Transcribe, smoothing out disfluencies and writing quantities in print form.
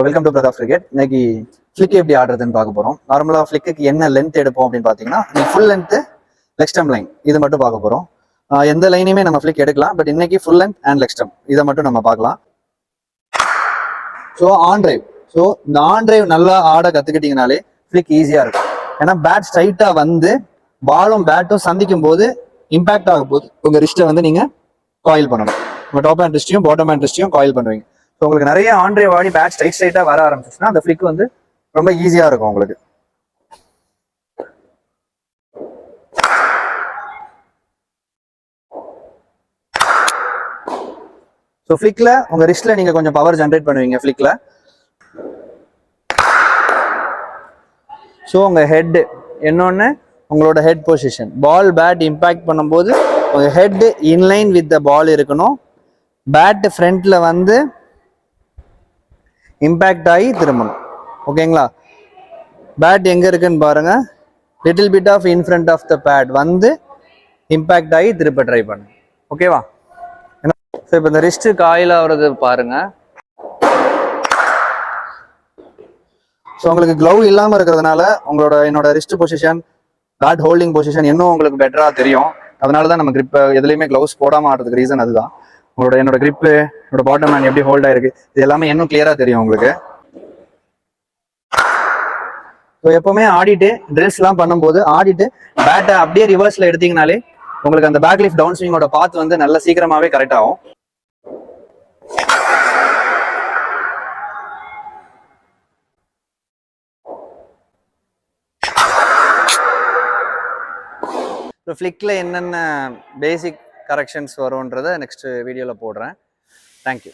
Welcome to Pratap cricket. இன்னைக்கு ஃபிளிக் எப்படி ஆடுறதுன்னு பார்க்க போறோம். நார்மலா ஃபிளிக்கு என்ன லென்த் எடுப்போம் அப்படின்னு பாத்தீங்கன்னா, full length leg stem line இது மட்டும் பார்க்க போறோம். எந்த லைனையுமே நம்ம ஃபிளிக் எடுக்கலாம், பட் இன்னைக்கு full length and leg stem இதை மட்டும் நம்ம பார்க்கலாம். ஸோ ஆன் டிரைவ், ஸோ இந்த ஆன் டிரைவ் நல்லா ஆட கத்துக்கிட்டீங்கனாலே ஃபிளிக் ஈஸியா இருக்கும். ஏன்னா பேட் ஸ்ட்ரைட்டா வந்து பாலும் பேட்டும் சந்திக்கும் போது இம்பாக்ட் ஆகும் போது உங்க ரிஸ்ட்டை வந்து நீங்க காயில் பண்ணணும். உங்க டாப் ஹேண்ட் ரிஸ்டையும் பாட்டம் ஹேண்ட் ரிஸ்டையும் காயில் பண்ணுவீங்க. ஸோ உங்களுக்கு நிறைய ஆன் டிரைவ் ஆடி பேட் ஸ்ட்ரைட்டா வர ஆரம்பிச்சுன்னா அந்த ஃபிளிக் வந்து ரொம்ப ஈஸியா இருக்கும் உங்களுக்கு. ஸோ ஃபிளிக்ல உங்க ரிஸ்ட்ல நீங்க கொஞ்சம் பவர் ஜென்ரேட் பண்ணுவீங்க ஃபிளிக்ல. ஸோ உங்க ஹெட் இன்னொன்னு, உங்களோட head position ball bat impact பண்ணும்போது உங்க head inline with the ball இருக்கணும். பேட் ஃப்ரண்ட்ல வந்து இம்பாக்ட் ஆகி திரும்பணும். ஓகேங்களா? பேட் எங்க இருக்குன்னு பாருங்க, little bit off in front of the bat வந்து இம்பாக்ட் ஆகி திருப்ப ட்ரை பண்ணுங்க. ஓகேவா? ஸோ இப்போ இந்த ரிஸ்ட் காயில் ஆகுறது பாருங்க. ஸோ உங்களுக்கு க்ளவ் இல்லாமல் இருக்கிறதுனால என்னோட wrist position, bat holding position இன்னும் உங்களுக்கு பெட்டரா தெரியும். அதனால தான் நம்ம கிரிப் எதுலையுமே க்ளவுஸ் போடாமல் ஆடுறதுக்கு ரீசன் அதுதான். என்னோட கிரிப்பு, என்னோட பாட்டம் ஹேண்ட் எப்படி ஹோல்ட் ஆயிருக்கு இது எல்லாமே இன்னும் கிளியரா தெரியும் உங்களுக்கு. ஸோ எப்பவுமே ஆடிட்டு ட்ரில்ஸ் எல்லாம் பண்ணும்போது ஆடிட்டு பேட்டை அப்படியே ரிவர்ஸ்ல எடுத்தீங்கனாலே உங்களுக்கு அந்த பேக் லிஃப்ட் டவுன் ஸ்விங்கோட பாத் வந்து நல்ல சீக்கிரமாவே கரெக்ட் ஆகும். ஃபிளிக்ல என்னென்ன பேசிக் கரெக்ஷன்ஸ் வரும்ன்றதை நெக்ஸ்ட் வீடியோல போடுறேன். தேங்க்யூ.